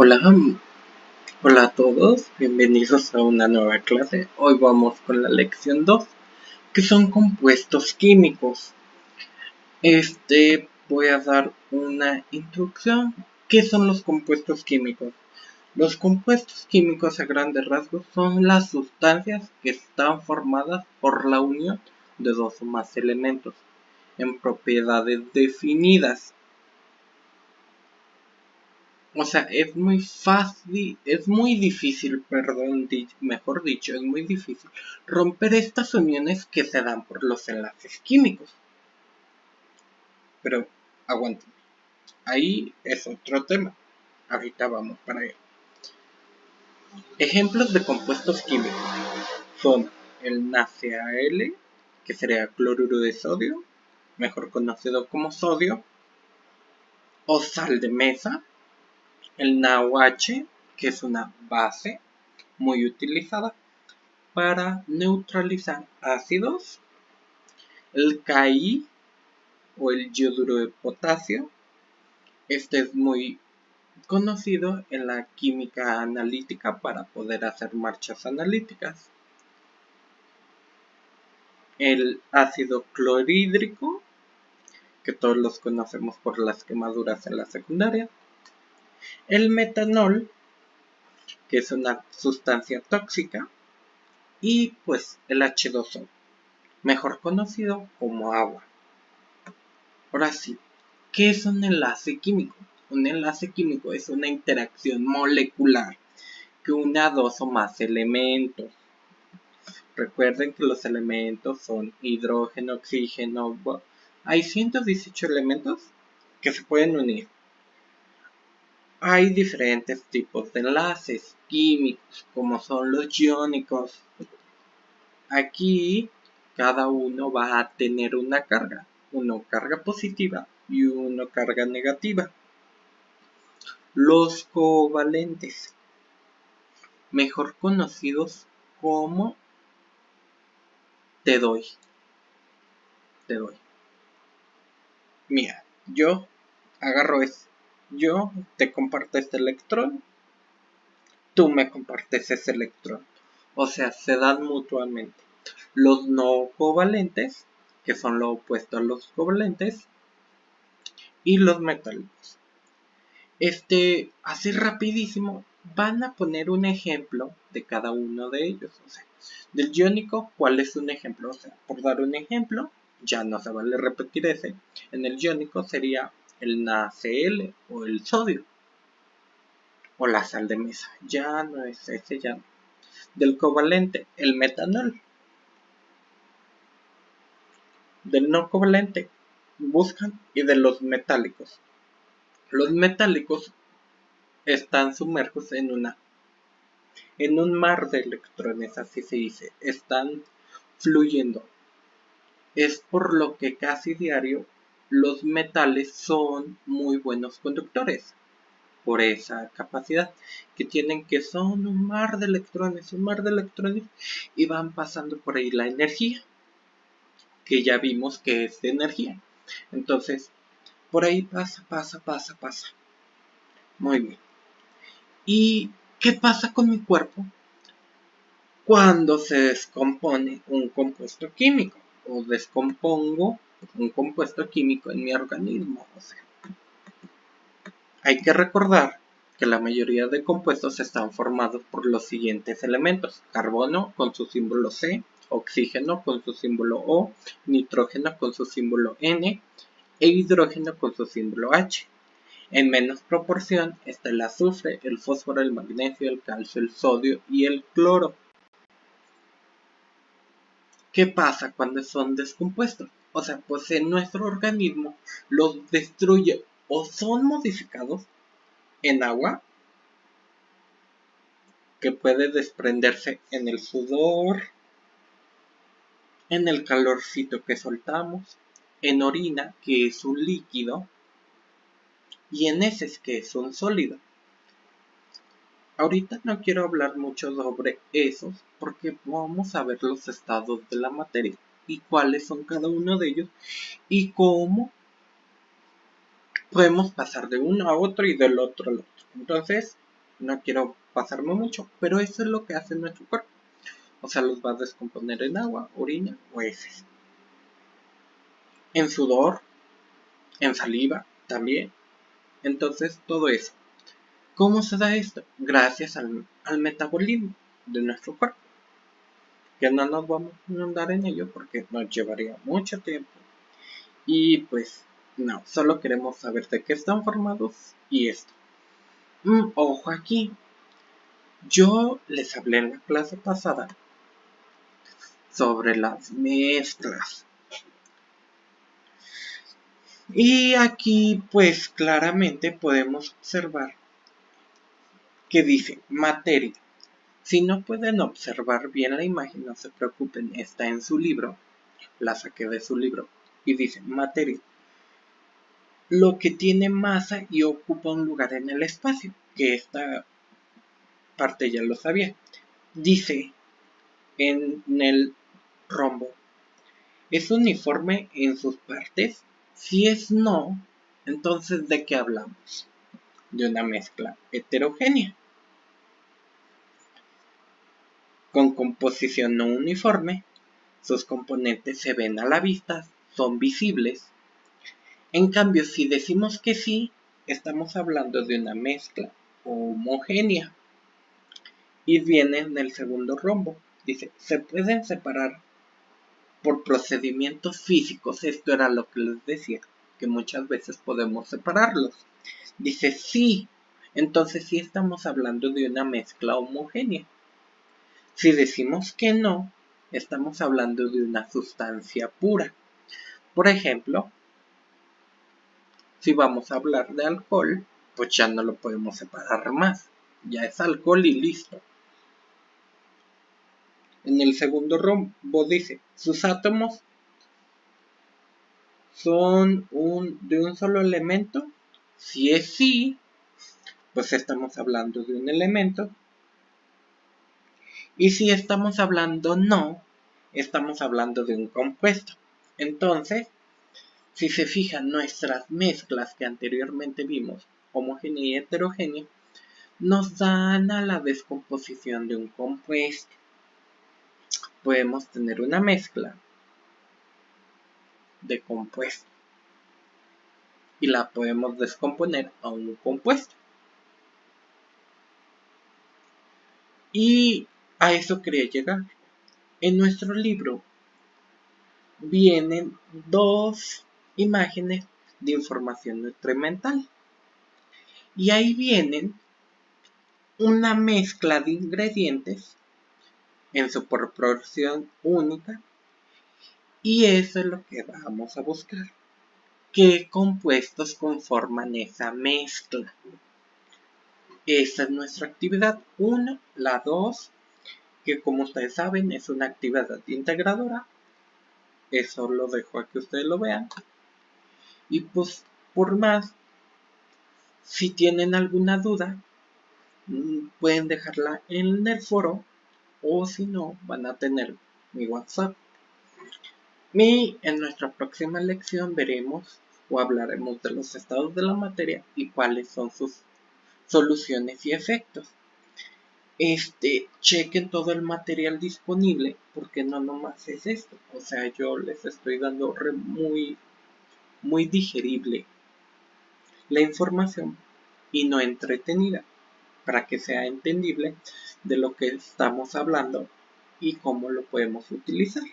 Hola, hola a todos, bienvenidos a una nueva clase. Hoy vamos con la lección 2, que son compuestos químicos. Voy a dar una introducción. ¿Qué son los compuestos químicos? Los compuestos químicos a grandes rasgos son las sustancias que están formadas por la unión de dos o más elementos en propiedades definidas. O sea, es muy fácil, es muy difícil, mejor dicho, es muy difícil romper estas uniones que se dan por los enlaces químicos. Pero aguanten, ahí es otro tema. Ahorita vamos para allá. Ejemplos de compuestos químicos son el NaCl, que sería cloruro de sodio, mejor conocido como sodio, o sal de mesa, el NaOH, que es una base muy utilizada para neutralizar ácidos, el Ki o el yoduro de potasio. Este es muy conocido en la química analítica para poder hacer marchas analíticas. El ácido clorhídrico, que todos los conocemos por las quemaduras en la secundaria. El metanol, que es una sustancia tóxica. Y pues el H2O, mejor conocido como agua. Ahora sí, ¿qué es un enlace químico? Un enlace químico es una interacción molecular que une a dos o más elementos. Recuerden que los elementos son hidrógeno, oxígeno. Hay 118 elementos que se pueden unir. Hay diferentes tipos de enlaces químicos, como son los iónicos. Aquí cada uno va a tener una carga. Uno carga positiva y uno carga negativa. Los covalentes, mejor conocidos como te doy. Mira, yo agarro yo te comparto este electrón, tú me compartes ese electrón. O sea, se dan mutuamente. Los no covalentes, que son lo opuesto a los covalentes, y los metálicos. Así rapidísimo, van a poner un ejemplo de cada uno de ellos. O sea, del iónico, ¿cuál es un ejemplo? O sea, por dar un ejemplo, ya no se vale repetir ese. En el iónico sería el NaCl o el sodio. O la sal de mesa. Ya no es ese, ya no. Del covalente, el metanol. Del no covalente, buscan. Y de los metálicos. Los metálicos están sumergidos en un mar de electrones, así se dice, están fluyendo. Es por lo que casi diario los metales son muy buenos conductores, por esa capacidad que tienen, que son un mar de electrones, y van pasando por ahí la energía, que ya vimos que es de energía. Entonces, por ahí pasa. Muy bien. ¿Y qué pasa con mi cuerpo cuando se descompone un compuesto químico o descompongo un compuesto químico en mi organismo? O sea, hay que recordar que la mayoría de compuestos están formados por los siguientes elementos: carbono con su símbolo C, oxígeno con su símbolo O, nitrógeno con su símbolo N e hidrógeno con su símbolo H. En menos proporción está el azufre, el fósforo, el magnesio, el calcio, el sodio y el cloro. ¿Qué pasa cuando son descompuestos? O sea, pues en nuestro organismo los destruye o son modificados en agua, que puede desprenderse en el sudor, en el calorcito que soltamos, en orina, que es un líquido, y en heces, que es un sólido. Ahorita no quiero hablar mucho sobre esos, porque vamos a ver los estados de la materia y cuáles son cada uno de ellos y cómo podemos pasar de uno a otro y del otro al otro. Entonces, no quiero pasarme mucho, pero eso es lo que hace nuestro cuerpo. O sea, los va a descomponer en agua, orina o heces. En sudor, en saliva también. Entonces, todo eso. ¿Cómo se da esto? Gracias al metabolismo de nuestro cuerpo. Que no nos vamos a inundar en ello porque nos llevaría mucho tiempo. Y pues, no, solo queremos saber de qué están formados y esto. Ojo aquí. Yo les hablé en la clase pasada sobre las mezclas. Y aquí pues claramente podemos observar que dice materia. Si no pueden observar bien la imagen, no se preocupen, está en su libro, la saqué de su libro, y dice materia. Lo que tiene masa y ocupa un lugar en el espacio, que esta parte ya lo sabía. Dice en el rombo, ¿es uniforme en sus partes? Si es no, entonces ¿de qué hablamos? De una mezcla heterogénea. Con composición no uniforme, sus componentes se ven a la vista, son visibles. En cambio, si decimos que sí, estamos hablando de una mezcla homogénea. Y viene en el segundo rombo. Dice, se pueden separar por procedimientos físicos. Esto era lo que les decía, que muchas veces podemos separarlos. Dice, sí, entonces sí estamos hablando de una mezcla homogénea. Si decimos que no, estamos hablando de una sustancia pura. Por ejemplo, si vamos a hablar de alcohol, pues ya no lo podemos separar más. Ya es alcohol y listo. En el segundo rombo dice, sus átomos son de un solo elemento. Si es sí, pues estamos hablando de un elemento. Y si estamos hablando no, estamos hablando de un compuesto. Entonces, si se fijan, nuestras mezclas que anteriormente vimos, homogénea y heterogénea, nos dan a la descomposición de un compuesto. Podemos tener una mezcla de compuesto y la podemos descomponer a un compuesto. Y a eso quería llegar. En nuestro libro vienen dos imágenes de información nutrimental. Y ahí vienen una mezcla de ingredientes en su proporción única. Y eso es lo que vamos a buscar. ¿Qué compuestos conforman esa mezcla? Esa es nuestra actividad 1. La 2, que como ustedes saben es una actividad integradora. Eso lo dejo a que ustedes lo vean. Y pues por más, si tienen alguna duda, pueden dejarla en el foro. O si no, van a tener mi WhatsApp. Y en nuestra próxima lección veremos o hablaremos de los estados de la materia y cuáles son sus soluciones y efectos. Chequen todo el material disponible, porque no nomás es esto. O sea, yo les estoy dando muy digerible la información y no entretenida, para que sea entendible de lo que estamos hablando y cómo lo podemos utilizar.